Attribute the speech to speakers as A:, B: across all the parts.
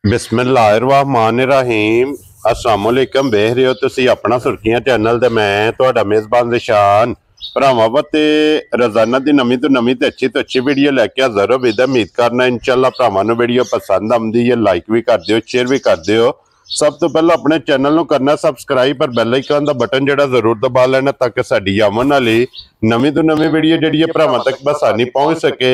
A: बिस्मिल्लाहिर्रहमानिर्रहीम अस्सलाम वालेकुम। देख रहे हो तुसी अपना सुर्खियां चैनल ते मैं तुहाडा मेज़बान निशान भरावां वास्ते रोजाना दी नवीं तो नवीं ते अच्छी वीडियो लैके हाज़र हो। विद उम्मीद करना इंशाअल्लाह भरावां नूं वीडियो पसंद आउंदी है। लाइक भी कर दिओ, शेयर भी कर दिओ। सब तो पहले अपने चैनल नूं करना सबसक्राइब पर बैल आइकन दा बटन जिहड़ा जरूर दबा लेना ताकि साडी आवन वाली नवीं तो नवीं वीडियो जिहड़ी है भरावां तक बसानी पहुंच सके।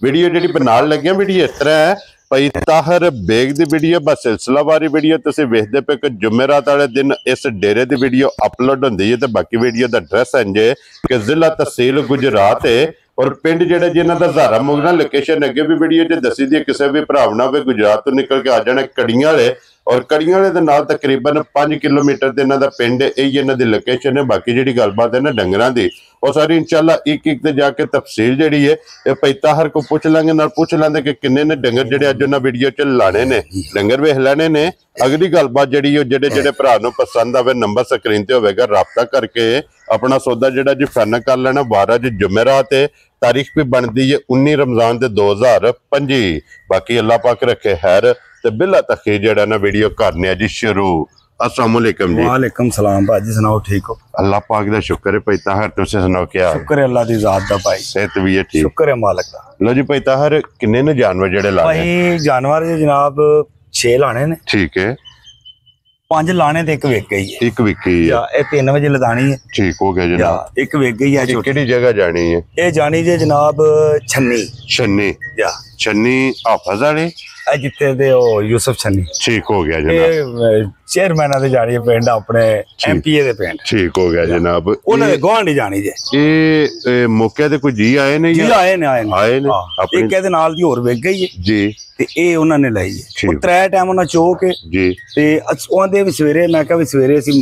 A: वीडियो जिहड़ी बनाण लगे वीडियो इस तरह है भाई ताहर बेग दी वीडियो बस सिलसिलावारी वीडियो तुसीं वेखदे पे कि जुमेरात वाले दिन इस डेरे दी वीडियो अपलोड हुंदी है। ते बाकी वीडियो दा एड्रैस इंज है कि जिला तहसील गुजरात है और पिंड जिहड़े जिन्हां दा ज़ारा मुगना लोकेशन अगे भी वीडियो च दसी दी। किसी भी भराव ना गुजरात तो निकल के आ जाना कड़ियां वाले और कड़ियां वाले दे नाल तकरीबन 5 किलोमीटर दे इन्हां दा पिंड है। यही इन्हां दी लोकेशन है। बाकी जिहड़ी गलबात है ना डंगरां दी और सारी इंशाअल्लाह एक एक ते जाके तफसील जिहड़ी है ये भाई ताहर को पूछ लांगे नाल पूछ लांगे कि किन्ने ने डंगर जिहड़े अज उन्हां वीडियो च लाने ने डंगर वेख लेने ने। अगली गलबात जिहड़ी है जिहड़े जिहड़े भरा नूं पसंद आवे नंबर स्क्रीन ते होवेगा राबता करके अपना सौदा जिहड़ा जी फाइनल कर लेना। 12 ज जुमेरात है, तारीख भी बनती है 19 रमजान दे 2025। बाकी अल्लाह पाक रखे खैर ते बिला तखीर जिहड़ा ना वीडियो करने जी शुरू। अस्सलाम वालेकुम जी।
B: वालेकुम सलाम भाजी, सुनाओ ठीक हो?
A: अल्लाह पाक दा शुक्र है भाई ताहर, तुसे सुनाओ क्या हाल?
B: शुक्र है अल्लाह दी जात दा भाई,
A: सेहत भी है ठीक?
B: शुक्र है मालिक दा।
A: लो जी भाई ताहर किन्ने ने जानवर जेड़े लाने?
B: भाई जानवर जी जनाब 6 लाने ने।
A: ठीक है।
B: 5 लाने ते एक विक गई है।
A: एक विक गई है।
B: ये 3 बजे लदानी है।
A: ठीक हो गया जनाब।
B: एक विक गई है।
A: केड़ी जगह जानी है?
B: ये जानी जे जनाब छन्नी।
A: छन्नी
B: या
A: छन्नी हाफज वाले
B: जिथे दे ओ यूसुफ छन्नी।
A: ठीक हो गया जनाब।
B: चेयरमैन दे जानी पिंड अपने एमपीए दे पिंड।
A: ठीक हो गया जनाब।
B: उन्हां दे गवांढी जानी जे।
A: ये मौके ते कोई जी आए ने?
B: जी आए ने
A: अपने
B: एक दे नाल दी होर विक गई है
A: जी
B: ते ए उन्हां ने लाई है। वो 3 टाइम उन्हां चोक है
A: जी
B: ते ओंदे भी सवेरे मैं कहा भी सवेरे ਅਸੀਂ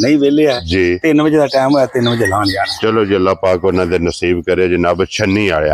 B: नहीं वेले है
A: जी
B: 3 बजे दा टाइम होया 3 बजे लान जाना।
A: चलो जी अल्लाह पाक उन्हां दे नसीब करे जनाब। छन्नी वाले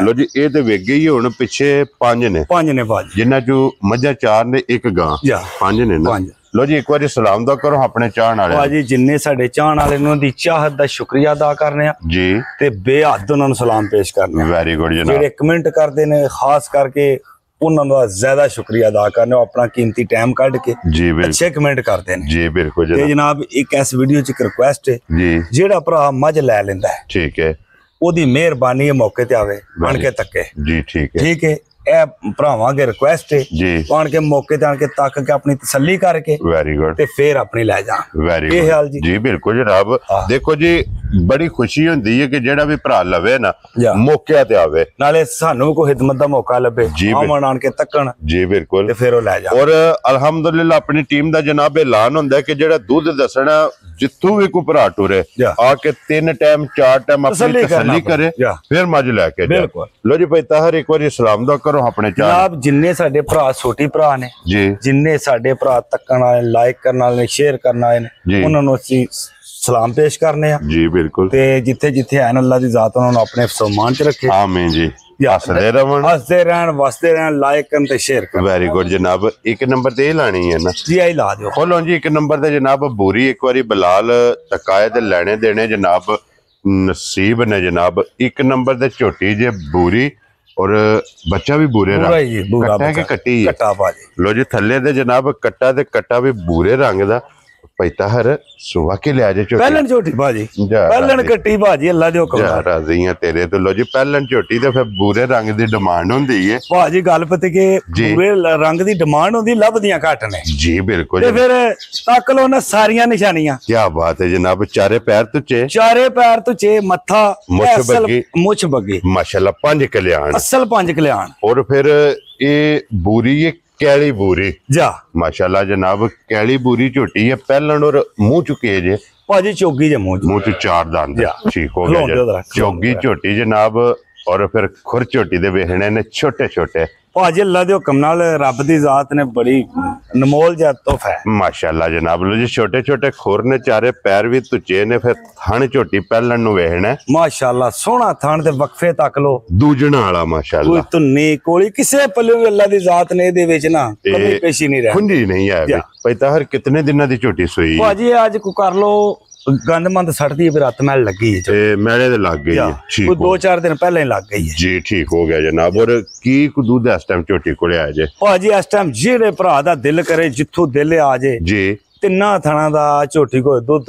A: लो जी ए ते विक गई है। हुण पिछे 5 ने भाजी जिन्हां चों मझां 4 ने एक गां 5 ने ना। लो जी एक बार सलाम दा करो अपने चाहण वाले
B: भाजी जिन्ने साडे चाहण वाले नु दी चाहत दा शुक्रिया अदा करने
A: जी
B: ते बेहद उन्हां नु सलाम पेश करने।
A: वेरी गुड जनाब।
B: जेडे कमेंट करदे ने खास करके उन्हां दा ज्यादा शुक्रिया अदा करने। अपना कीमती टाइम कढ के
A: जी
B: अच्छे कमेंट करदे ने जी
A: बिल्कुल
B: ते जनाब एक इस वीडियो च एक रिक्वेस्ट है जी जेड़ा भरा मझ लै लेंदा है ठीक है ओदी मेहरबानी है मौके ते आवे आन के तके जी ठीक है ए भरावां अगे रिक्वेस्ट है जी आन के मौके ते आन के तक के अपनी तसल्ली करके वेरी गुड ते फिर अपनी लै जा। वेरी गुड हाल जी। जी बिल्कुल जनाब।
A: देखो जी बड़ी खुशी होंदी है कि जेड़ा भी भरा लवे ना मौके ते आवे
B: नाले सानू कोई खिदमत दा मौका लबे आवन आन के तकन जी बिल्कुल ते फिर ओ लै जा।
A: और अल्हम्दुलिल्लाह अपनी टीम दा जनाब ऐलान हुंदा है कि जेड़ा दूध दसना जिथों भी कोई भरा टुरे आके 3 टाइम 4 टाइम अपनी तसल्ली करे फिर मज लैके जा। लो जी भाई ताहर एक बार सलाम दा करो अपने
B: जनाब। जिन्ने साडे भरा छोटी भरा ने जी जिन्ने साडे भरा तकन वाले लाइक करने वाले शेयर करने वाले ने उन्हां नूं असीं सलाम पेश करने जी बिल्कुल ते जिथे जिथे है अल्लाह दी जात उन्हां नूं अपने सम्मान च रखे। आमीन जी। हसदे रहन वसदे रहन लाइक करन ते शेयर करन। वेरी गुड जनाब। एक नंबर ते लानी है ना जी आई ला दियो। खोलो जी एक नंबर ते जनाब बूरी एक बारी बिलाल तकाए ते लेने देने जनाब नसीब ने जनाब। एक नंबर ते झोटी जे बूरी और बच्चा भी बूरे रंग के कट्टी है। लो जी थल्ले दे जनाब कट्टा ते कट्टा भी बूरे रंग दा भाई ताहर सुवा के ले आजे झोटी पहलन झोटी भाजी पहलन कट्टी भाजी अल्लाह दे हुक्म नाल
A: राजी हां तेरे तो। लो जी पहलन झोटी ते फिर बूरे रंग दी डिमांड हुंदी है
B: भाजी। गल पते के बूरे रंग दी डिमांड हुंदी लभदियां घट ने जी बिल्कुल ते फिर तक लो ना सारियां निशानियां। क्या बात है जनाब। चारे पैर तुचे मत्था मुछ बगी
A: माशाल्लाह 5 कल्याण
B: असल 5 कल्याण।
A: और फिर ये बूरी ये कैली बूरी जा माशाल्लाह जनाब। कैली बूरी झोटी है पहलन और मुंह चुके जे
B: भाजी चोगी जे मुंह
A: 4 दांत ठीक हो गया चोगी झोटी जनाब। और फिर खुर झोटी दे वेखने ने छोटे छोटे
B: भाजी अल्लाह दे हुक्म नाल रब दी जात ने बड़ी अनमोल जा तोहफा है माशाल्लाह
A: जनाब। लो जी छोटे छोटे खुर ने चारे पैर भी तुचे ने फिर थन झोटी पहलन नु वेखना
B: माशाल्लाह सोहना थन ते वक्फे तक लो दूजना वाला
A: माशाल्लाह।
B: कोई तुन्नी कोली किसे पल्ले अल्लाह दी जात ने दे विच ना कभी पेशी नहीं रह
A: खुंडी नहीं है भाई ताहर। कितने दिना दी झोटी सोई
B: भाजी आज को कर लो ਗੰਦਮੰਦ ਸੜਦੀ ਹੈ, ਫਿਰ ਹੱਥ ਮੈਲ ਲੱਗੀ ਹੈ
A: ਤੇ ਮੈਲੇ ਦੇ ਲੱਗ ਗਈ ਹੈ। ਠੀਕ,
B: 2-4 ਦਿਨ ਪਹਿਲਾਂ ਹੀ ਲੱਗ ਗਈ ਹੈ
A: ਜੀ। ਠੀਕ ਹੋ ਗਿਆ ਜਨਾਬ। ਔਰ ਕੀ ਕੁ ਦੁੱਧ ਇਸ ਟਾਈਮ ਝੋਟੀ ਕੋਲੇ ਆ ਜੇ?
B: ਭਾਜੀ ਇਸ ਟਾਈਮ ਜਿਹੜੇ ਭਰਾ ਦਾ ਦਿਲ ਕਰੇ, ਜਿੱਥੋਂ ਦਿਲ ਆ ਜੇ
A: ਜੀ,
B: ਤਿੰਨਾਂ ਥਣਾ ਦਾ ਝੋਟੀ ਕੋਲ ਦੁੱਧ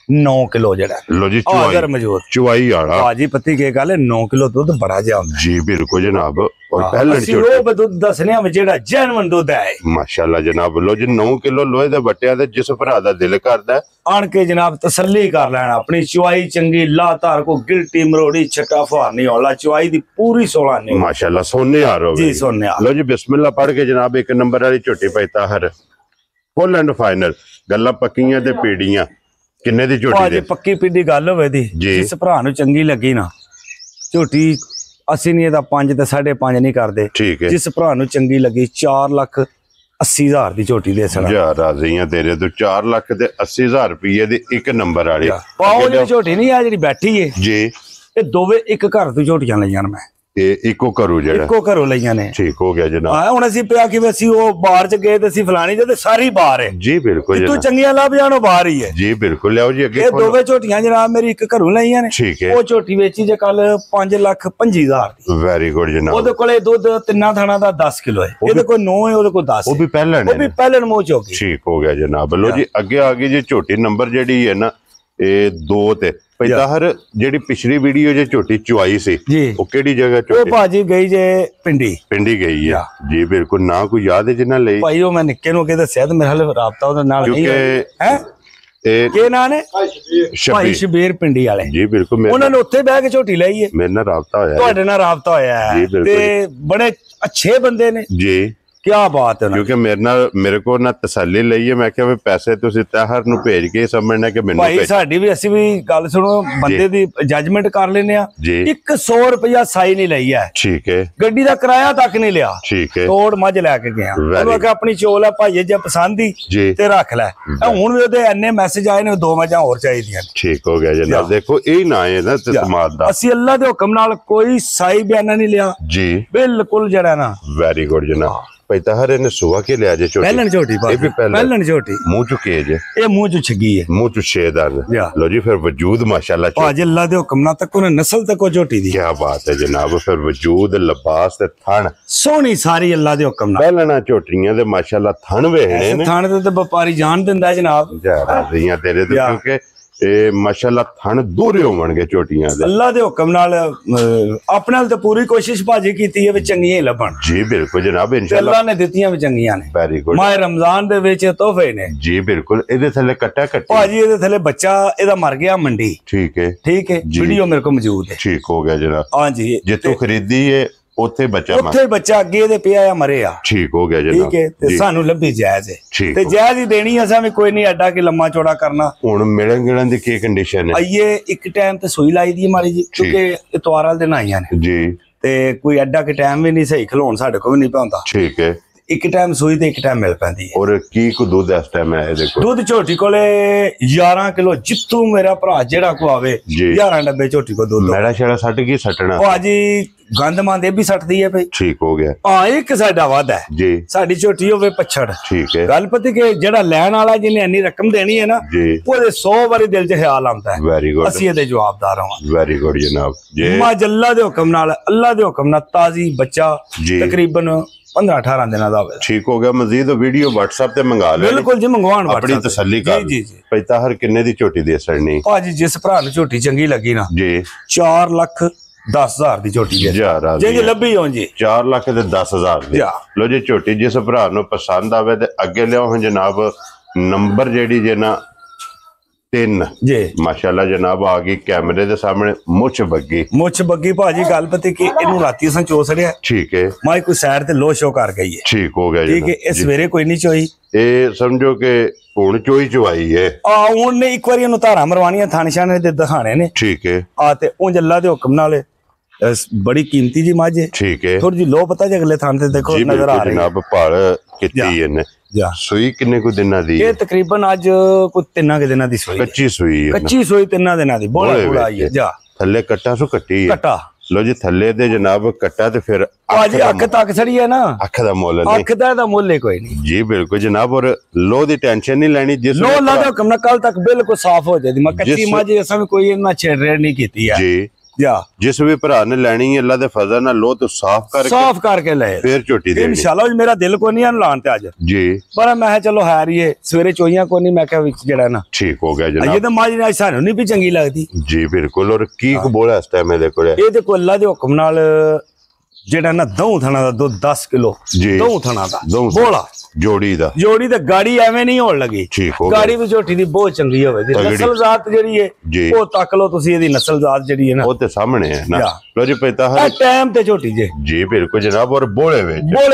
B: 9 ਕਿਲੋ ਜਿਹੜਾ।
A: ਲੋ ਜੀ,
B: ਅਗਰ ਮੌਜੂਦ
A: ਚੁਆਈ ਵਾਲਾ
B: ਭਾਜੀ ਪਤੀ ਕੀ ਗੱਲ ਹੈ, 9 ਕਿਲੋ ਦੁੱਧ ਬੜਾ ਜਿਹਾ ਹੁੰਦਾ
A: ਜੀ। ਬਿਲਕੁਲ ਜਨਾਬ। ਔਰ ਪਹਿਲਾਂ
B: ਅਸੀਂ ਉਹ ਦੁੱਧ ਦੱਸਨੇ ਆ ਜਿਹੜਾ ਜੈਨੂਇਨ ਦੁੱਧ ਹੈ।
A: ਮਾਸ਼ਾਅੱਲਾ ਜਨਾਬ। ਲੋ ਜੀ, 9 ਕਿਲੋ ਲੋਹੇ ਦੇ ਬੱਟਿਆਂ ਦੇ ਜਿਸ ਭਰਾ ਦਾ ਦਿਲ ਕਰਦਾ
B: ਆਣ ਕੇ ਜਨਾਬ ਤਸੱਲੀ ਕਰ ਲੈਣਾ, ਆਪਣੀ ਚੁਆਈ ਚੰਗੀ ਲਾਤਾਰ ਕੋ ਗਿਲਟੀ ਮਰੋੜੀ ਛੱਟਾ ਫਾਰ ਨਹੀਂ ਹੋਲਾ, ਚੁਆਈ ਦੀ ਪੂਰੀ 16 ਨਹੀਂ
A: ਮਾਸ਼ਾਅੱਲਾ। ਸੋਨੇ ਹਾਰ ਹੋ
B: ਜੀ, ਸੋਨੇ ਹਾਰ।
A: ਲੋ ਜੀ, ਬਿਸਮਿਲ੍ਲਾ ਪੜ ਕੇ ਜਨਾਬ 1 ਨੰਬਰ ਵਾਲੀ ਝੋਟੀ ਪੈਤਾ ਹਰ ਫੁੱਲ ਐਂਡ ਫਾਈਨਲ, ਗੱਲਾਂ ਪੱਕੀਆਂ ਤੇ ਪੀੜੀਆਂ। ਕਿੰਨੇ ਦੀ ਝੋਟੀ
B: ਭਾਜੀ ਪੱਕੀ ਪੀੜੀ ਗੱਲ ਹੋਵੇ ਦੀ, ਜਿਸ ਭਰਾ ਨੂੰ ਚੰਗੀ ਲੱਗੀ ਨਾ ਝੋਟੀ, ਅਸੀਂ ਨਹੀਂ ਇਹਦਾ 5 ਤੇ 5.5 ਨਹੀਂ ਕਰਦੇ।
A: ਠੀਕ ਹੈ।
B: ਜਿਸ ਭਰਾ ਨੂੰ ਚੰਗੀ ਲੱਗੀ 4,80,000 ਦੀ ਝੋਟੀ ਦੇ ਸਣਾ
A: ਜਾ ਰਾਜ਼ੀਆਂ ਤੇਰੇ ਤੋਂ 4,80,000 ਰੁਪਏ ਦੀ 1 ਨੰਬਰ ਵਾਲੀ।
B: ਪਾਓ ਜਿਹੜੀ ਝੋਟੀ ਨਹੀਂ ਆ ਜਿਹੜੀ ਬੈਠੀ ਏ
A: ਜੀ,
B: ਇਹ ਦੋਵੇਂ ਇੱਕ ਘਰ ਤੋਂ ਝੋਟੀਆਂ ਲਈਆਂ ਨੇ ਮੈਂ।
A: ਇਹ ਇੱਕੋ ਘਰੋਂ ਜਿਹੜਾ
B: ਇੱਕੋ ਘਰੋਂ ਲਈਆਂ ਨੇ।
A: ਠੀਕ ਹੋ ਗਿਆ ਜਨਾਬ।
B: ਹਾਂ ਹੁਣ ਅਸੀਂ ਪਿਆ ਕਿ ਅਸੀਂ ਉਹ ਬਾਹਰ ਚ ਗਏ ਤੇ ਅਸੀਂ ਫਲਾਣੀ ਤੇ ਸਾਰੀ ਬਾਹਰ ਹੈ
A: ਜੀ। ਬਿਲਕੁਲ
B: ਤੂੰ ਚੰਗੀਆਂ ਲੱਭ ਜਾਣੋ ਬਾਹਰ ਹੀ ਹੈ
A: ਜੀ। ਬਿਲਕੁਲ ਲਿਆਓ ਜੀ ਅੱਗੇ।
B: ਇਹ ਦੋਵੇਂ ਝੋਟੀਆਂ ਜਨਾਬ ਮੇਰੀ ਇੱਕ ਘਰੋਂ ਲਈਆਂ ਨੇ।
A: ਠੀਕ ਹੈ।
B: ਉਹ ਝੋਟੀ ਵੇਚੀ ਜੇ ਕੱਲ 5,25,000 ਦੀ।
A: ਵੈਰੀ ਗੁੱਡ ਜਨਾਬ।
B: ਉਹਦੇ ਕੋਲੇ ਦੁੱਧ ਤਿੰਨਾਂ ਥਾਣਾ ਦਾ 10 ਕਿਲੋ ਹੈ, ਇਹਦੇ ਕੋਲ 9 ਹੈ, ਉਹਦੇ ਕੋਲ 10
A: ਉਹ ਵੀ ਪਹਿਲਾਂ
B: ਉਹ ਵੀ ਪਹਿਲੇ ਮੋਹ ਚੋਕੀ।
A: ਠੀਕ ਹੋ ਗਿਆ ਜਨਾਬ। ਲੋ ਜੀ ਅੱਗੇ ਆ ਗਈ ਜੀ ਝੋਟੀ ਨੰਬਰ ਜਿਹੜੀ ਹੈ ਨਾ, ਇਹ 2 ਤੇ ਪੈਦਾ ਹਰ ਜਿਹੜੀ ਪਿਛਲੀ ਵੀਡੀਓ ਜੇ ਝੋਟੀ ਚੁਆਈ ਸੀ, ਉਹ ਕਿਹੜੀ ਜਗ੍ਹਾ
B: ਝੋਟੀ? ਉਹ ਭਾਜੀ ਗਈ ਜੇ ਪਿੰਡੀ
A: ਗਈ ਹੈ ਜੀ। ਬਿਲਕੁਲ। ਨਾ ਕੋਈ ਯਾਦ ਹੈ ਜਿੰਨਾ ਲਈ?
B: ਭਾਈ ਉਹ ਮੈਂ ਨਿੱਕੇ ਨੂੰ ਕੇ ਦੱਸਿਆ ਤੇ ਮੇਰੇ ਹਾਲੇ ਰਾਬਤਾ ਉਹਦੇ ਨਾਲ ਨਹੀਂ ਹੈ। ਕੀ ਨਾਂ ਨੇ? ਭਾਈ ਸ਼ਬੀਰ ਪਿੰਡੀ ਵਾਲੇ
A: ਜੀ। ਬਿਲਕੁਲ।
B: ਉਹਨਾਂ ਨੇ ਉੱਥੇ ਬਹਿ ਕੇ ਝੋਟੀ ਲਈ ਹੈ।
A: ਮੇਰੇ ਨਾਲ ਰਾਬਤਾ ਹੋਇਆ,
B: ਤੁਹਾਡੇ ਨਾਲ ਰਾਬਤਾ ਹੋਇਆ ਹੈ ਤੇ ਬੜੇ ਅੱਛੇ ਬੰਦੇ ਨੇ
A: ਜੀ।
B: ਕੀ ਬਾਤ ਹੈ।
A: ਕਿਉਂਕਿ ਮੇਰੇ ਕੋਲ ਨਾ ਤਸੱਲੀ ਲਈ ਹੈ, ਮੈਂ ਕਿਹਾ ਵੀ ਪੈਸੇ ਤੁਸੀਂ ਤਾਹਰ ਨੂੰ ਭੇਜ ਕੇ ਸਮਝਣਾ ਕਿ ਮੈਨੂੰ
B: ਭਾਈ ਸਾਡੀ ਵੀ ਅਸੀਂ ਵੀ ਗੱਲ ਸੁਣੋ, ਬੰਦੇ ਦੀ ਜੱਜਮੈਂਟ ਕਰ ਲੈਨੇ ਆ। 100 ਰੁਪਇਆ ਸਾਈ ਨਹੀਂ ਲਈ ਹੈ।
A: ਠੀਕ ਹੈ।
B: ਗੱਡੀ ਦਾ ਕਿਰਾਇਆ ਤੱਕ ਨਹੀਂ ਲਿਆ।
A: ਠੀਕ ਹੈ।
B: ਤੋੜ ਮੱਝ ਲੈ ਕੇ ਗਿਆ, ਉਹਨੂੰ ਕਿ ਆਪਣੀ ਚੋਲ ਹੈ ਭਾਈ ਜੇ ਪਸੰਦ ਹੀ ਤੇ ਰੱਖ ਲੈ। ਹੁਣ ਵੀ ਉਹਦੇ ਐਨੇ ਮੈਸੇਜ ਆਏ ਨੇ 2 ਮੱਝਾਂ ਹੋਰ ਚਾਹੀਦੀਆਂ।
A: ਠੀਕ ਹੋ ਗਿਆ ਜਨਾਬ। ਦੇਖੋ ਇਹ ਨਾ ਹੈ ਨਾ ਤਸਮਾਦ ਦਾ,
B: ਅਸੀਂ ਅੱਲਾ ਦੇ ਹੁਕਮ ਨਾਲ ਕੋਈ ਸਾਈ ਬਿਆਨਾ ਨਹੀਂ ਲਿਆ ਜੀ। ਬਿਲਕੁਲ ਜਿਹੜਾ ਨਾ
A: ਵੈਰੀ ਗੁੱਡ ਜਨਾਬ। ਪੈਤਾ ਹਰੇ ਨੇ ਸੁਆ ਕੇ ਲਿਆ ਜੇ ਝੋਟੀ?
B: ਪਹਿਲਣ ਝੋਟੀ ਪਹਿਲਣ ਝੋਟੀ
A: ਮੂੰਹ ਚੁੱਕੇ ਜੇ? ਇਹ
B: ਮੂੰਹ ਚ ਛਗੀ ਹੈ,
A: ਮੂੰਹ ਚ ਛੇਦਾਨ। ਲੋ ਜੀ ਫਿਰ ਵਜੂਦ ਮਾਸ਼ਾਅੱਲਾ
B: ਭਾਜੀ ਅੱਲਾ ਦੇ ਹੁਕਮ ਨਾਲ ਤੱਕ ਉਹਨੇ ਨਸਲ ਤੱਕ ਝੋਟੀ ਦੀ।
A: ਕੀ ਬਾਤ ਹੈ ਜਨਾਬ। ਫਿਰ ਵਜੂਦ, ਲਿਬਾਸ ਤੇ ਥਣ
B: ਸੋਹਣੀ ਸਾਰੀ ਅੱਲਾ ਦੇ ਹੁਕਮ ਨਾਲ।
A: ਪਹਿਲਣਾ ਝੋਟੀਆਂ ਦੇ ਮਾਸ਼ਾਅੱਲਾ ਥਣ ਵੇਖਣੇ ਨੇ।
B: ਥਣ ਤੇ ਵਪਾਰੀ ਜਾਣ ਦਿੰਦਾ ਜਨਾਬ।
A: ਰਾਜ਼ੀਆਂ ਤੇਰੇ ਤੋਂ, ਕਿਉਂਕਿ ਇਹ ਮਾਸ਼ਾਅੱਲਾ ਥਣ ਦੂਰੇ ਹੋਣਗੇ ਝੋਟੀਆਂ ਦੇ।
B: ਅੱਲਾ ਦੇ ਹੁਕਮ ਨਾਲ ਆਪਣੇ ਨਾਲ ਤਾਂ ਪੂਰੀ ਕੋਸ਼ਿਸ਼ ਭਾਜੀ ਕੀਤੀ ਹੈ ਵੀ ਚੰਗੀਆਂ ਲੱਭਣ।
A: ਜੀ ਬਿਲਕੁਲ ਜਨਾਬ। ਇਨਸ਼ਾਅੱਲਾ
B: ਅੱਲਾ ਨੇ ਦਿੱਤੀਆਂ ਵੀ ਚੰਗੀਆਂ ਨੇ।
A: Very good.
B: ਮਾਹ ਰਮਜ਼ਾਨ ਦੇ ਵਿੱਚ ਤੋਹਫੇ ਨੇ
A: ਜੀ। ਬਿਲਕੁਲ। ਇਹਦੇ ਥੱਲੇ ਕੱਟਾ
B: ਭਾਜੀ, ਇਹਦੇ ਥੱਲੇ ਬੱਚਾ ਇਹਦਾ ਮਰ ਗਿਆ ਮੰਡੀ।
A: ਠੀਕ ਹੈ।
B: ਠੀਕ ਹੈ। ਵੀਡੀਓ ਮੇਰੇ ਕੋਲ ਮੌਜੂਦ ਹੈ।
A: ਠੀਕ ਹੋ ਗਿਆ ਜਨਾਬ।
B: ਹਾਂਜੀ।
A: ਜਿੱਥੋਂ ਖਰੀਦੀ ਹੈ ਉੱਥੇ ਬੱਚਾ
B: ਅੱਗੇ ਇਹਦੇ ਪਿਆ ਆ ਮਰਿਆ।
A: ਠੀਕ ਹੋ ਗਿਆ ਜਨਾਬ।
B: ਠੀਕ ਹੈ। ਤੇ ਸਾਨੂੰ ਲੱਭੀ ਜਾਇਜ਼ ਹੈ ਤੇ ਜਾਇਜ਼ ਹੀ ਦੇਣੀ। ਅਸਾਂ ਵੀ ਕੋਈ ਨਹੀਂ ਐਡਾ ਕਿ ਲੰਮਾ ਚੌੜਾ ਕਰਨਾ।
A: ਹੁਣ ਮਿਲਣ ਗਿਲਣ ਦੀ ਕੀ ਕੰਡੀਸ਼ਨ ਹੈ?
B: ਆਈਏ ਇੱਕ ਟਾਈਮ ਤੇ ਸੂਈ ਲਾਈ ਦੀ ਮਾਰੀ ਜੀ, ਕਿਉਂਕਿ ਇਤਵਾਰਾਂ ਦੇ ਨਾਈਆਂ ਨੇ
A: ਜੀ।
B: ਤੇ ਕੋਈ ਐਡਾ ਕਿ ਟਾਈਮ ਵੀ ਨਹੀਂ ਸਹੀ ਖਲੋਣ ਸਾਡੇ ਕੋਲ ਵੀ ਨਹੀਂ ਪਾਉਂਦਾ।
A: ਠੀਕ ਹੈ।
B: ਇੱਕ ਟਾਈਮ ਸੂਈ ਤੇ ਇੱਕ ਟਾਈਮ ਮਿਲ ਪੈਂਦੀ ਹੈ।
A: ਔਰ ਕੀ ਕੋ ਦੁੱਧ ਇਸ ਟਾਈਮ ਹੈ ਇਹਦੇ ਕੋਲ?
B: ਦੁੱਧ ਝੋਟੀ ਕੋਲੇ 11 ਕਿਲੋ, ਜਿੱਥੋਂ ਮੇਰਾ ਭਰਾ ਜਿਹੜਾ ਕੋ ਆਵੇ 11 ਡੱਬੇ ਝੋਟੀ ਕੋ ਦੁੱਧ।
A: ਮੈੜਾ ਛੇੜਾ ਸੱਟ ਕੀ ਸੱਟਣਾ?
B: ਭਾਜੀ ਗੰਦ ਮੰਦ ਇਹ ਵੀ ਸੱਟਦੀ ਹੈ ਭਾਈ।
A: ਠੀਕ ਹੋ ਗਿਆ।
B: ਇੱਕ ਸਾਡਾ ਵਾਦਾ ਹੈ
A: ਜੀ।
B: ਸਾਡੀ ਝੋਟੀ ਹੋਵੇ ਪੱਛੜ।
A: ਠੀਕ ਹੈ।
B: ਗੱਲ ਪਤੀ ਕਿ ਜਿਹੜਾ ਲੈਣ ਵਾਲਾ ਜਿਹਨੇ ਇੰਨੀ ਰਕਮ ਦੇਣੀ ਹੈ ਨਾ, ਉਹਦੇ 100 ਵਾਰੀ ਦਿਲ 'ਚ ਖਿਆਲ ਆਉਂਦਾ ਹੈ
A: ਵੈਰੀ ਗੁੱਡ,
B: ਅਸੀਂ ਇਹਦੇ ਜਵਾਬਦਾਰ ਹਾਂ।
A: ਵੈਰੀ ਗੁੱਡ ਜਨਾਬ ਜੀ।
B: ਅੱਲਾ ਦੇ ਹੁਕਮ ਨਾਲ, ਅੱਲਾ ਦੇ ਹੁਕਮ ਨਾਲ ਤਾਜ਼ੀ ਬੱਚਾ ਤਕਰੀਬਨ 15-18 ਦਿਨਾਂ ਦਾ ਹੋਵੇ।
A: ਠੀਕ ਹੋ ਗਿਆ। ਮਜ਼ੀਦ ਵੀਡੀਓ WhatsApp ਤੇ ਮੰਗਾ ਲੈ।
B: ਬਿਲਕੁਲ ਜੀ, ਮੰਗਵਾਉਣ
A: ਆਪਣੀ ਤਸੱਲੀ ਕਰ।
B: ਜੀ ਜੀ।
A: ਪੈਤਾ ਹਰ ਕਿੰਨੇ ਦੀ ਝੋਟੀ ਦੇ ਸੜਨੀ?
B: ਭਾਜੀ ਜਿਸ ਭਰਾ ਨੂੰ ਝੋਟੀ ਚੰਗੀ ਲੱਗੀ ਨਾ
A: ਜੀ,
B: 4,10,000 ਦੀ ਝੋਟੀ ਦੇ ਜੇ ਲੱਭੀ ਹੋਂ ਜੀ।
A: 4,10,000 ਦੀ। ਲੋ ਜੀ ਝੋਟੀ ਜਿਸ ਭਰਾ ਨੂੰ ਪਸੰਦ ਆਵੇ ਤੇ ਅੱਗੇ ਲਿਆਓ ਹਾਂ ਜਨਾਬ। ਨੰਬਰ ਜਿਹੜੀ ਜੇ ਨਾ 3 ਜੀ ਮਾਸ਼ਾਅੱਲਾ ਜਨਾਬ ਆ ਗਈ ਕੈਮਰੇ ਦੇ ਸਾਹਮਣੇ। ਮੁੱਛ ਬੱਗੀ ਭਾਜੀ। ਗੱਲ ਪਤੀ ਕਿ ਇਹਨੂੰ ਰਾਤੀ ਅਸਾਂ ਚੋ ਸੜਿਆ। ਠੀਕ ਹੈ। ਮਾਈ ਕੋਈ ਸਾਈਡ ਤੇ ਲੋ ਸ਼ੋ ਕਰ ਗਈ ਹੈ। ਠੀਕ ਹੋ ਗਿਆ। ਠੀਕ ਹੈ। ਇਹ ਸਵੇਰੇ ਕੋਈ ਨਹੀਂ ਚੋਈ। ਇਹ ਸਮਝੋ ਕਿ ਹੁਣ ਚੋਈ ਹੈ। ਹੁਣ ਨੇ ਇੱਕ ਵਾਰੀ ਇਹਨੂੰ ਧਾਰਾਂ ਮਰਵਾਣੀਆਂ ਥਾਣੇ ਛਾਣੇ ਦੇ ਦਿਖਾਣੇ ਨੇ। ਠੀਕ ਹੈ। ਤੇ ਉਂਝ ਅੱਲਾ ਦੇ ਹੁਕਮ ਨਾਲ ਬੜੀ ਕੀਮਤੀ ਜੀ ਮੱਝ ਹੈ। ਠੀਕ ਹੈ। ਥੋੜੀ ਜੀ ਲੋ ਪਤਾ ਜੇ ਅਗਲੇ ਥਾਂ ਤੇ ਦੇਖੋ ਨਜ਼ਰ ਆ ਰਹੀ ਹੈ। ਜਨਾਬ ਭਾਲ ਕੀਤੀ ਇਹਨੇ। ਸੂਈ ਕਿੰਨੇ ਕੁ ਦਿਨਾਂ ਦੀ? ਇਹ ਤਕਰੀਬਨ ਅੱਜ ਕੋਈ 3 ਦਿਨਾਂ ਦੀ ਸੂਈ। ਕੱਚੀ ਸੂਈ 3 ਦਿਨਾਂ ਦੀ। ਬੋਲਾ ਆਈ ਹੈ। ਜਾ ਥੱਲੇ ਕੱਟਾ ਸੋ ਕੱਟੀ ਕੱਟਾ लो जी थल्ले दे जनाब कट्टा ते फिर
B: भाजी अख तक छड़ी है ना,
A: अख दा मुल नहीं,
B: अख दा मुल है कोई नहीं
A: जी बिल्कुल जनाब। और लो दी टेंशन नहीं लेनी, जिस
B: लो ला दो कम ना कल तक बिल्कुल साफ हो जाएगी। मैं कच्ची मज ऐसा भी कोई ना छेड़ नहीं की है
A: जी।
B: जा
A: जिस भी भरा ने लेनी है अल्लाह दे फजल नाल लो तो साफ करके
B: ले
A: फिर झोटी देनी
B: इंशाल्लाह। मेरा दिल को नहीं लान ते अज
A: जी,
B: पर मैं चलो है रही है सवेरे चोइयां को नहीं, मैं क्या विच जड़ा ना
A: ठीक हो गया जनाब।
B: ये तो माजी ने सानू नहीं भी चंगी लगदी
A: जी बिल्कुल। और की बोला इस टाइम मेरे को
B: ये देखो अल्लाह दे हुक्म नाल जेड़ा ना दऊ थना दा दुध 10 किलो दऊ थना दा बोला
A: जोड़ी
B: ते गाड़ी एवें नहीं होण लगी, गाड़ी भी झोटी दी बहुत चंगी होवे दी नस्ल जात जेड़ी है ओ तक लो तुसी एदी नस्ल जात जेड़ी है ना
A: ओ ते सामने है ना। लो जी पता है
B: टाइम ते झोटी
A: जी बिल्कुल जनाब। और बोले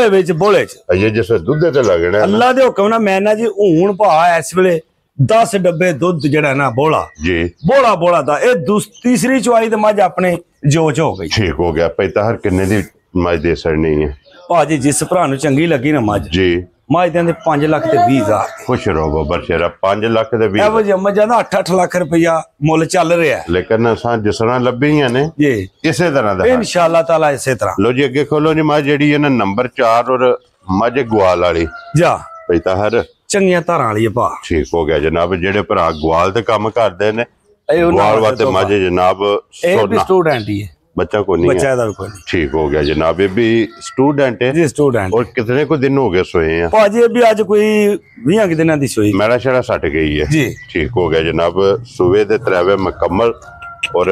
B: विच
A: ये जिस दूध ते लगना
B: अल्लाह दे हुक्म ना मैं ना जी हून भा इस वेले 10 डब्बे दुध जेड़ा ना बोला
A: जी
B: बोला दा ए तीसरी चवाई ते मज अपने जोच हो गई।
A: ठीक हो गया। पता हर किन्ने दी मज दे सड़नी है
B: भाजी जिस भरा नु चंगी लगी ना मज
A: जी
B: मज देंदे 5 लाख ते 20 हजार।
A: खुश रहो बरशेरा 5 लाख ते 20
B: एवो मजा ना 8 लाख रुपया मुल चल रहा है,
A: लेकिन असां जिस तरह लभीਆਂ ने
B: जी
A: इसे तरह दा
B: इंशाल्लाह ताला इसे तरह।
A: लो जी अगे खोलो जी मज जेडी है ना नंबर 4 और मज ग्वाल वाली
B: जा
A: पता हर
B: चंगियां धारां वाली है भा।
A: ठीक हो गया जनाब। जेडे भरा ग्वाल ते काम करदे ने ग्वाल वास्ते मज जनाब
B: स्टूडेंट ही है,
A: बच्चा को नहीं
B: बच्चा
A: है।
B: कोई नहीं।
A: ठीक हो गया जनाब। ये भी स्टूडेंट है
B: जी स्टूडेंट।
A: और कितने को दिन हो गए सोए हैं
B: भाजी भी आज कोई 20 दिनों दी सोई
A: मैड़ा शड़ा सट गई है
B: जी।
A: ठीक हो गया जनाब। सुबह दे 3 मुकम्मल। और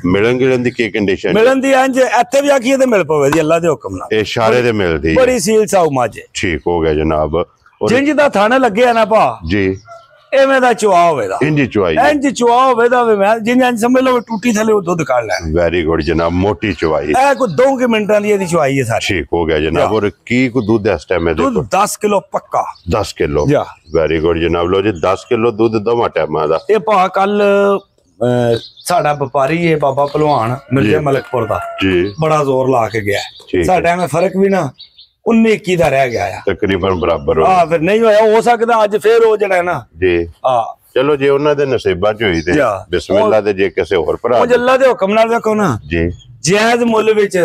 A: मिलन गिलन दी की कंडीशन
B: मिलन दी इंज इत्थे भी आखिए ते मिल पवे दी अल्लाह दे हुक्म नाल
A: ए इशारे ते मिलदी
B: बड़ी सील साउ माजे।
A: ठीक हो गया जनाब।
B: जिंज दा थाना लगे ना भा
A: जी
B: एवें दा चुआ होवेदा
A: इंज चुआई
B: इंज चुआ होवेदा वे मैं जिंज समझ लो टूटी थले वो दूध काढ़ लेना।
A: वेरी गुड जनाब। मोटी चुआई
B: ए को 2 मिनटां दी एदी चुआई है सारी।
A: ठीक हो गया जनाब। और की को दूध इस टाइम में देखो
B: दूध 10 किलो पक्का
A: 10 किलो
B: जा।
A: वेरी गुड जनाब। लो जी 10 किलो दूध दोवां टाइमां दा।
B: ए भा कल साडा व्यापारी है बाबा पहलवान मिर्जा मलकपुर दा
A: जी
B: बड़ा जोर ला के गया साडा में फर्क भी ना 19-21 दा रह गया है
A: तकरीबन बराबर हो।
B: हां फिर नहीं होया हो सकदा अज फिर हो जड़ा ना
A: जी।
B: हां
A: चलो जे उन्हां दे नसीबां च होई ते बिस्मिल्लाह दे जे किसे और भरा
B: ओ अल्लाह दे हुक्म नाल देखो ना
A: जी
B: जायज मुल विच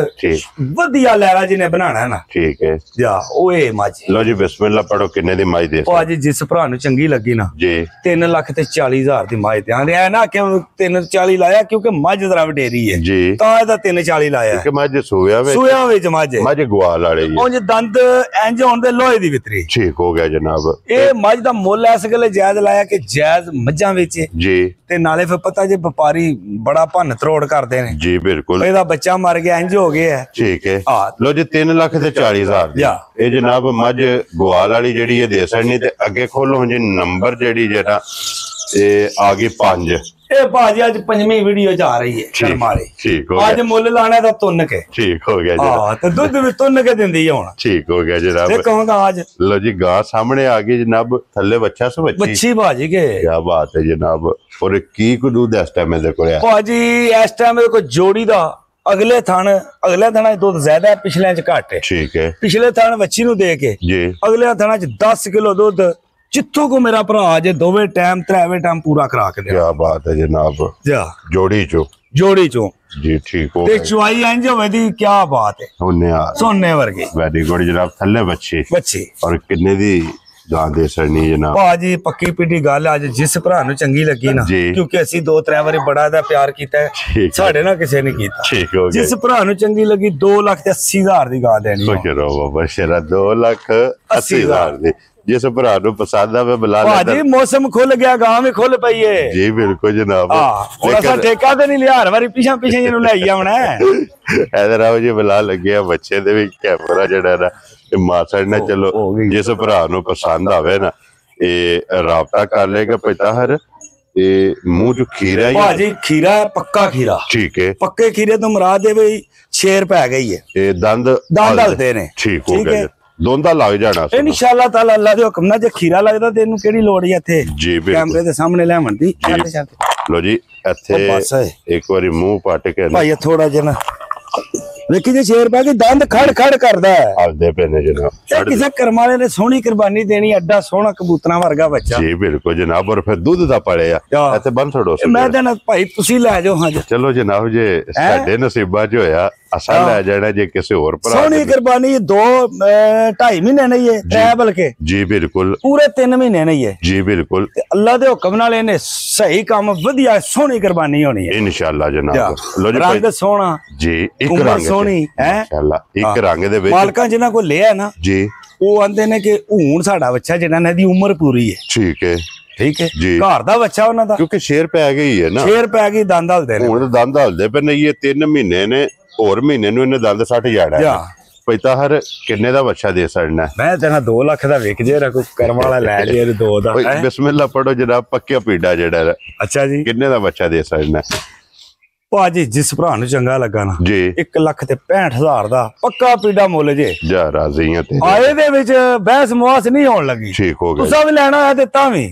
B: वधिया लैरा जिने बनाना है ना
A: ठीक है
B: जा ओए माजी।
A: लो जी बिस्मिल्लाह पढ़ो किन्ने दी माई दे
B: ओ आज जिस भरा नु चंगी लगी ना
A: जी
B: 3 लाख ते 40 हजार दी माई ध्यान रहा ना कि 340 लाया क्योंकि मझ जरा वडेरी है
A: जी
B: ता एदा 340 लाया
A: कि मझ सोया विच
B: मझ
A: ग्वाल वाले ही
B: उंज दंद इंज होंदे लोहे दी वितरी।
A: ठीक हो गया जनाब।
B: ए मझ दा मुल इस गले जायज लाया कि जायज मझां विच
A: जी
B: ते नाले फिर पता जे व्यापारी बड़ा भन्न त्रोड़ करदे ने
A: जी बिल्कुल
B: एदा बच्चा मर गया इंज हो गया है।
A: ठीक है लो जी 3 लाख ते 40 हजार ये जनाब मझ ग्वाल वाली जेडी है दे सड़नी ते अगे खोलो जी नंबर जेडी जेड़ा ए आ गई 5
B: ए भाजी आज 5वीं वीडियो जा रही है शर्माली।
A: ठीक हो
B: आज मुल लाने दा तुन के ठीक
A: हो गया
B: हां ते दूध भी तुन के दिंदी है हुन।
A: ठीक हो गया जनाब।
B: देखोगा आज
A: लो जी गां सामने आ गई जनाब थल्ले बच्चा सो
B: बच्ची भाजी के क्या
A: बात है जनाब। और की को दूध इस टाइम दे कोले
B: भाजी इस टाइम दे को जोड़ी दा अगले थाना दूध ज्यादा है पिछले च घट है।
A: ठीक है
B: पिछले थान बच्ची नु दे के
A: जी अगले
B: थाना च 10 किलो दूध जिथों को मेरा भरा जे 2वें टाइम 3वें टाइम पूरा करा के दे।
A: क्या बात है जनाब। जा जोड़ी चो जी ठीक हो
B: ते चुआई इंज होवे दी क्या बात है सोने वर्गी
A: वेरी गुड जनाब। थल्ले बच्चे और किन्ने दी गां दे सरनी जनाब
B: भाजी पक्की पिटी गल आज जिस भरा नु चंगी लगी ना क्योंकि असि 2-3 बारी बड़ा दा प्यार कीता है साडे ना किसे ने कीता। ठीक हो गया जिस भरा नु चंगी लगी 2,80,000 दी गां देनी है। चलो बाबा शेरा
A: 2,80,000 दी जिस भरा नु पसंद आवे बुला ले
B: भाजी मौसम खुल गया गां में खुल पई है
A: जी बिल्कुल जनाब।
B: हां और ठेका ते नहीं लिया हर बारी पीछे जिनु ले आउना है
A: इधर आओ जी बुला लगे बच्चे दे भी कैमरा जड़ा ना मासड़ ने चलो जिस भरा नु पसंद आवे ना ये राबता कर लेगा पता हर ये मुंह जो खीरा है
B: भाजी खीरा है पक्का खीरा। ठीक है पक्के खीरे तो मुराद है भाई शेर पै गई है ये दंद हलते ने। ठीक हो गया
A: दोंदा लग जाना
B: इंशाल्लाह ताला अल्लाह दे हुक्म नाल जे खीरा लगदा तेनू केड़ी लोड़ है इथे
A: जी
B: कैमरे दे सामने लेवन दी।
A: लो जी इथे एक बारी मुंह पट के
B: भाई थोड़ा जना ਵੇਖੀ ਜੇ ਸ਼ੇਰ ਪਾ ਕੇ ਦੰਦ ਖੜ ਖੜ ਕਰਦਾ ਹੈ।
A: ਹਲਦੇ ਪਏ ਨੇ ਜਨਾਬ।
B: ਇਹ ਕਿਸੇ ਕਰਮ ਵਾਲੇ ਨੇ ਸੋਹਣੀ ਕੁਰਬਾਨੀ ਦੇਣੀ, ਐਡਾ ਸੋਹਣਾ ਕਬੂਤਰਾਂ ਵਰਗਾ ਬੱਚਾ।
A: ਜੀ ਬਿਲਕੁਲ ਜਨਾਬ। ਔਰ ਫਿਰ ਦੁੱਧ ਦਾ ਪੜਿਆ ਇੱਥੇ ਬੰਨ ਛੋੜੋ।
B: ਮੈਂ ਤਾਂ ਭਾਈ ਤੁਸੀਂ ਲੈ ਜਾਓ। ਹਾਂ
A: ਚਲੋ ਜਨਾਬ, ਜੇ ਸਾਡੇ ਨਸੀਬਾਂ 'ਚ ਹੋਇਆ ਅਸਾਂ ਲੈ ਜਾਣਾ, ਜੇ ਕਿਸੇ ਹੋਰ ਭਰਾ
B: ਸੋਹਣੀ ਕੁਰਬਾਨੀ 2-2.5 ਮਹੀਨੇ ਨਹੀਂ ਹੈ ਟ੍ਰੈਵਲ ਕੇ।
A: ਜੀ ਬਿਲਕੁਲ।
B: ਪੂਰੇ 3 ਮਹੀਨੇ ਨਹੀਂ ਹੈ।
A: ਜੀ ਬਿਲकुल।
B: ਅੱਲਾ ਦੇ ਹੁਕਮ ਨਾਲ ਇਹਨੇ ਸਹੀ ਕੰਮ ਵਧੀਆ ਸੋਹਣੀ ਕੁਰਬਾਨੀ ਹੋਣੀ ਹੈ
A: ਇਨਸ਼ਾਅੱਲਾ ਜਨਾਬ।
B: ਲੋ ਜੀ ਰੰਗ ਸੋਹਣਾ
A: ਜੀ, ਇੱਕ ਰੰਗ
B: ਸੋਹਣੀ ਹੈ
A: ਇਨਸ਼ਾਅੱਲਾ। ਇੱਕ ਰੰਗ ਦੇ ਵਿੱਚ
B: ਮਾਲਕਾਂ ਜਿਨ੍ਹਾਂ ਕੋਲ ਲਿਆ ਨਾ
A: ਜੀ, ਉਹ
B: ਆਂਦੇ ਨੇ ਕਿ ਹੁਣ ਸਾਡਾ ਬੱਚਾ ਜਿਹਨਾਂ ਨੇ ਦੀ ਉਮਰ ਪੂਰੀ ਹੈ।
A: ਠੀਕ ਹੈ
B: ਠੀਕ ਹੈ
A: ਜੀ।
B: ਘਰ ਦਾ ਬੱਚਾ ਉਹਨਾਂ ਦਾ,
A: ਕਿਉਂਕਿ ਸ਼ੇਰ ਪੈ ਗਈ ਹੈ ਨਾ।
B: ਸ਼ੇਰ ਪੈ ਗਈ, ਦੰਦ ਹਲਦੇ ਨੇ।
A: ਹੁਣ ਦੰਦ ਹਲਦੇ ਪਏ ਨੇ। ਇਹ 3 ਮਹੀਨੇ ਨੇ, ਹੋਰ ਮਹੀਨੇ ਨੂੰ ਇਹਨੇ ਦੰਦ 60 ਜਾੜਾ। ਪਤਾ ਹਰ ਕਿੰਨੇ ਦਾ ਬੱਚਾ ਦੇ ਸਕਣਾ? ਮੈਂ
B: ਤੇਨਾ 2 ਲੱਖ ਦਾ ਵਿਕ ਜੇ ਕੋਈ ਕਰਮ ਵਾਲਾ ਲੈ ਜੇ 2 ਦਾ।
A: ਬਿਸਮਿਲ੍ਲਾ ਪੜੋ ਜਨਾਬ। ਪੱਕਿਆ ਪੀੜਾ ਜਿਹੜਾ।
B: ਅੱਛਾ ਜੀ।
A: ਕਿੰਨੇ ਦਾ ਬੱਚਾ ਦੇ ਸਕਣਾ
B: ਭਾਜੀ? ਜਿਸ ਭਰਾ ਨੂੰ ਚੰਗਾ ਲੱਗਾ ਨਾ
A: ਜੀ,
B: 1,65,000 ਦਾ ਪੱਕਾ ਪੀੜਾ ਮੁੱਲ ਜੇ।
A: ਜਾ ਰਾਜ਼ੀ ਆ ਤੇ
B: ਆਏ ਦੇ ਵਿੱਚ ਬਹਿਸ ਮੁਆਸ ਨਹੀਂ ਹੋਣ ਲੱਗੀ।
A: ਠੀਕ ਹੋ ਗਿਆ।
B: ਤੁਸੀਂ ਵੀ ਲੈਣਾ ਹੈ ਤੇ ਤਾਂ ਵੀ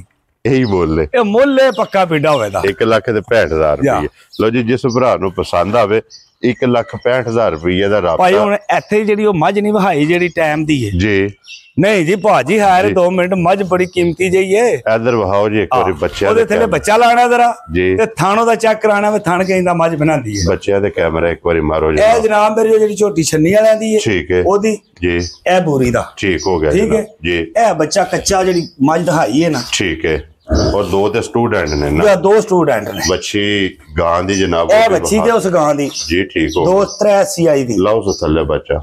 A: ਇਹੀ ਬੋਲੇ।
B: ਇਹ ਮੁੱਲ ਪੱਕਾ ਪੀੜਾ ਹੋਵੇਗਾ
A: 1,65,000 ਰੁਪਏ। ਲੋ ਜੀ, ਜਿਸ ਭਰਾ ਨੂੰ ਪਸੰਦ ਆਵੇ 1,65,000 ਰੁਪਏ ਦਾ ਰਾਬਤਾ।
B: ਭਾਈ ਹੁਣ ਇੱਥੇ ਜਿਹੜੀ ਉਹ ਮੱਝ ਨਹੀਂ ਵਹਾਈ ਜਿਹੜੀ ਟਾਈਮ ਦੀ ਹੈ
A: ਜੀ।
B: ਨਹੀਂ ਜੀ ਭਾਜੀ ਹਾਰੇ 2 ਮਿੰਟ, ਮੱਝ ਬੜੀ ਕੀਮਤੀ ਜਈ ਹੈ।
A: ਇਧਰ ਵਹਾਓ ਜੀ ਇੱਕ ਵਾਰੀ ਬੱਚਿਆਂ
B: ਉਹਦੇ ਥੱਲੇ ਬੱਚਾ ਲਾਣਾ ਜ਼ਰਾ
A: ਜੀ,
B: ਤੇ ਥਾਣੋਂ ਦਾ ਚੈੱਕ ਕਰਾਣਾ ਵੀ ਥਣ ਕਹਿੰਦਾ ਮੱਝ ਬਣਾਉਂਦੀ ਹੈ।
A: ਬੱਚਿਆਂ ਦੇ ਕੈਮਰਾ ਇੱਕ ਵਾਰੀ ਮਾਰੋ ਜੀ।
B: ਇਹ ਜਨਾਬ ਮੇਰੀ ਜਿਹੜੀ ਛੋਟੀ ਛੰਨੀ ਵਾਲਿਆਂ ਦੀ ਹੈ,
A: ਠੀਕ ਹੈ
B: ਉਹਦੀ
A: ਜੀ।
B: ਇਹ ਬੂਰੀ ਦਾ
A: ਠੀਕ ਹੋ ਗਿਆ
B: ਠੀਕ ਹੈ
A: ਜੀ।
B: ਇਹ ਬੱਚਾ ਕੱਚਾ ਜਿਹੜੀ ਮੱਝ ਦਿਖਾਈ ਹੈ ਨਾ,
A: ਠੀਕ ਹੈ। और 2 ਤੇ ਸਟੂਡੈਂਟ ਨੇ ਨਾ?
B: 2 ਸਟੂਡੈਂਟ ਨੇ।
A: ਬੱਚੀ ਗਾਂ ਦੀ ਜਨਾਬ।
B: ਇਹ ਬੱਚੀ ਤੇ ਉਸ ਗਾਂ ਦੀ
A: ਜੀ। ਠੀਕ ਹੋ
B: 2-3 ਸੀਆਈ ਦੀ।
A: ਲਓ ਸੋ ਥੱਲੇ ਬੱਚਾ।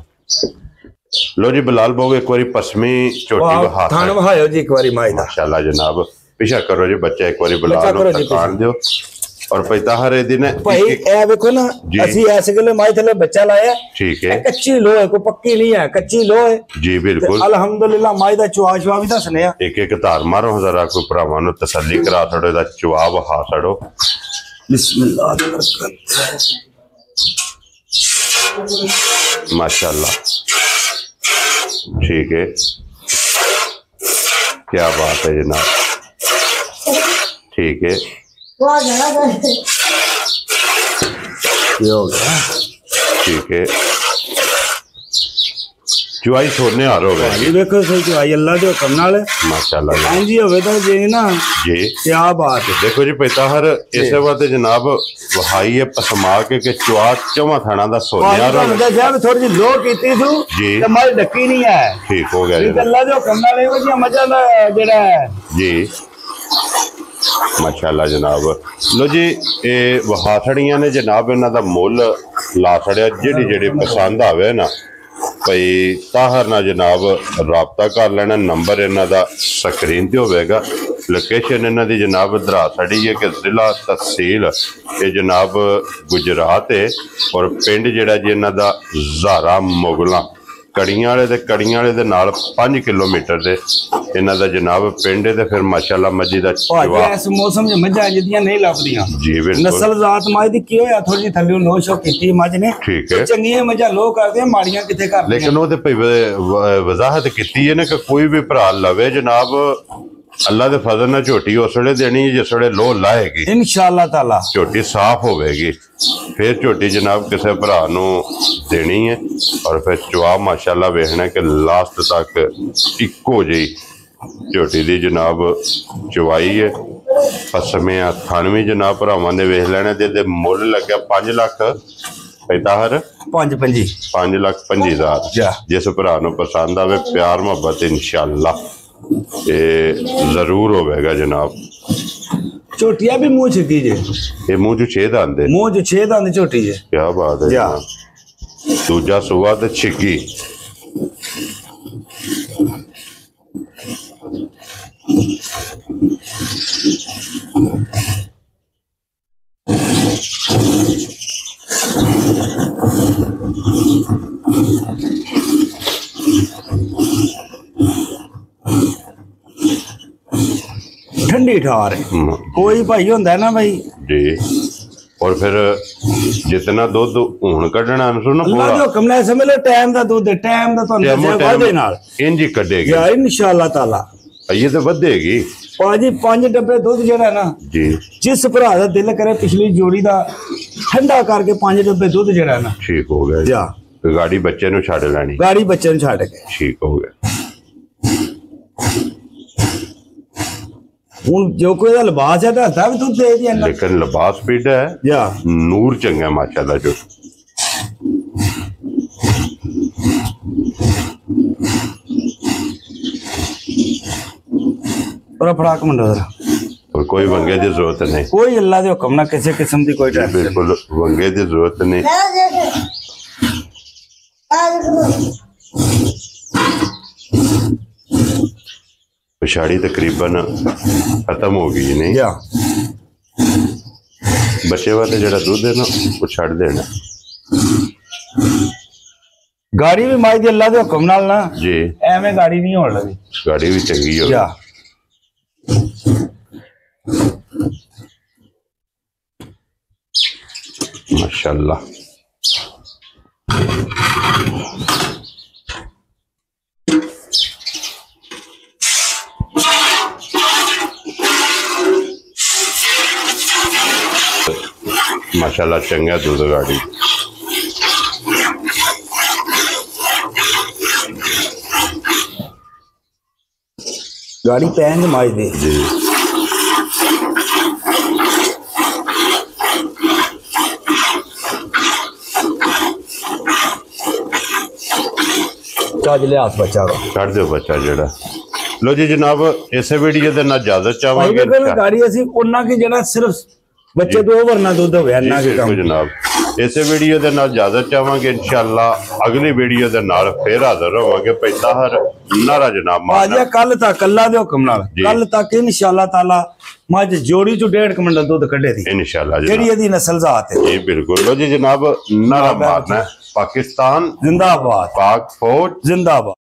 A: ਲੋ ਜੀ ਬਲਾਲ ਬਾਬੂ ਇੱਕ ਵਾਰੀ ਪਸਮੀ ਝੋਟੀ ਵਹਾ
B: ਥਾਣ ਵਹਾਇਓ ਜੀ ਇੱਕ ਵਾਰੀ ਮਾਈ ਦਾ।
A: ਮਾਸ਼ਾਅੱਲਾ ਜਨਾਬ। ਪਿਛਾ ਕਰੋ ਜੀ ਬੱਚਾ ਇੱਕ ਵਾਰੀ ਬਲਾਲ ਨੂੰ ਤਕਾਣ ਦਿਓ। और पैता हर दिन
B: भाई ए देखो ना ਅਸੀਂ ऐसे गले माई थले बच्चा लाया।
A: ठीक है।
B: कच्ची लो है, कोई पक्की नहीं है, कच्ची लो है
A: जी बिल्कुल।
B: अल्हम्दुलिल्लाह माई दा चुआ भी दसने आ।
A: एक धार मारो जरा कोई भरावां नु तसल्ली करा छड़ो दा चुआ वहा छड़ो।
B: बिस्मिल्लाह
A: माशाअल्लाह। ठीक है, क्या बात है जनाब। ठीक है, ठीक है। चुआई छोड़ने आ रहे हो
B: गए देखो सही चुआई अल्लाह के हुक्म नाल
A: माशाअल्लाह।
B: हां जी होवे तो जी ना
A: जी
B: क्या बात है।
A: देखो जी पैता हर इसे बात जनाब वहाई है पसमा के चुआ चौवा थाना दा सोनिया रो
B: जब थोड़ी जी लो कीती थू
A: जी
B: ते मारी डक्की नहीं है।
A: ठीक हो गया जी
B: अल्लाह के हुक्म नाल एवो जी मजा दा जेड़ा
A: जी माशाअल्लाह जनाब। लो जी ये वहाथड़ियां ने जनाब इन्हां दा मुल ला छड़िया। जेड़ी जेड़ी पसंद आवे ना भाई ताहर ना जनाब राबता कर लेना। नंबर इन्हां दा स्क्रीन ते होवेगा। लोकेशन इन्हां दी जनाब धरासड़ी है कि जिला तहसील ये जनाब गुजरात है और पिंड जेड़ा जी इन्हां दा ज़ारा मुगला कड़ियां वाले दे नाल 5 किलोमीटर दे इन्हां दा जनाब पिंड है। फिर माशाअल्लाह मजी दा
B: चवा इस मौसम च मज्जां जिदियां नहीं लभदियां
A: जी बिल्कुल।
B: नस्ल जात मज दी की होया थोड़ी थल्ले नो शो कीती मज ने।
A: ठीक है।
B: चंगियां मज्जां लो करदे माड़ियां किथे करदे।
A: लेकिन ओदे पे वजाहत कीती है ना कि कोई भी भरा लवे जनाब अल्लाह दे फजल नाल झोटी उस वेले देनी जिस वेले लो लाएगी
B: इंशाअल्लाह ताला।
A: झोटी साफ होगी फिर झोटी जनाब किसी भरा नू देनी है। और फिर चुआ माशाअल्लाह वेखना कि लास्ट तक इको जी झोटी दी जनाब चुवाई है। पसमे थानवी जनाब भरावां ने वेख लेने दे मुल लग्या 5 लाख पैताहर 5,25,000। जिस भरा नू पसंद आवे प्यार मोहब्बत इंशाअल्लाह ये जरूर होगा जनाब।
B: झोटिया भी मुंह छिकी जे
A: ये मुंह जो 6 दांत
B: मुंह जो 6 दांत झोटी जे।
A: क्या बात है जनाब। दूजा सुआ ते छिकी
B: ठंडी ठार कोई भाई होंदा है ना भाई
A: जी। और फिर जितना दूध हुण कढना सुनो
B: अल्लाह दे हुक्म नाल समझ लो टाइम दा दूध टाइम दा तुहानू दस्सिया वादे नाल
A: इंज ही कढेगी
B: या इंशाअल्लाह ताला।
A: ये तो ਵਧੇਗੀ
B: ਭਾਜੀ 5 ਡੱਬੇ ਦੁੱਧ ਜਿਹੜਾ ਨਾ
A: ਜੀ
B: ਜਿਸ ਭਰਾ ਦਾ ਦਿਲ ਕਰੇ ਪਿਛਲੀ ਜੋੜੀ ਦਾ ਠੰਡਾ ਕਰਕੇ 5 ਡੱਬੇ ਦੁੱਧ ਜਿਹੜਾ ਨਾ
A: ਠੀਕ ਹੋ ਗਿਆ
B: ਜਾ
A: ਗਾੜੀ ਬੱਚੇ ਨੂੰ ਛੱਡ ਲੈਣੀ
B: ਗਾੜੀ ਬੱਚੇ ਨੂੰ ਛੱਡ ਕੇ
A: ਠੀਕ ਹੋ ਗਿਆ
B: ਹੁਣ ਜੋ ਕੋਈ ਦਾ ਲਿਬਾਸ ਹੈ ਤਾਂ ਵੀ ਦੁੱਧ ਦੇ ਦੀ ਨਾ
A: ਲੇਕਿਨ ਲਿਬਾਸ ਪੀੜਾ ਹੈ
B: ਜਾ
A: ਨੂਰ ਚੰਗਾ ਮਾਸ਼ਾਅੱਲਾ ਜੋ
B: और फड़ाक मंडो जरा
A: और कोई वंगे की जरूरत नहीं
B: कोई अल्लाह के हुक्म ना किसी किस्म की कोई टेंशन
A: बिल्कुल वंगे की जरूरत नहीं पिछाड़ी तकरीबन खत्म हो गई नहीं बचे वाले जरा दूध है ना वो छड़ देना
B: गाड़ी भी माई दी अल्लाह के हुक्म नाल ना
A: जी
B: एवें गाड़ी नहीं होने लगी
A: गाड़ी भी चंगी हो
B: जा
A: माशाल्लाह माशाल्लाह चंगा दूध गाड़ी
B: गाड़ी पैन माई दे
A: जी
B: बच्चा
A: छड़ दो बच्चा जड़ा लो जी जनाब इस वीडियो के ना इजाजत चाहवांगे
B: गाड़ी असी उन्ना की जड़ा सिर्फ बच्चे दो वरना दूध हो गया ना के काम
A: जनाब इस वीडियो के ना इजाजत चाहवांगे इंशाअल्लाह अगली वीडियो के नाल फिर हाजिर होवांगे भाई ताहर नारा जनाब
B: माजा कल तक अल्लाह दे हुक्म नाल कल तक इंशाअल्लाह ताला मज जोड़ी चो 1.5 क्विंटल दूध कढे थी
A: इंशाअल्लाह
B: जेडी एदी नस्ल जात है
A: जी बिल्कुल लो जी जनाब नारा मारना पाकिस्तान
B: जिंदाबाद
A: पाक फौज
B: जिंदाबाद।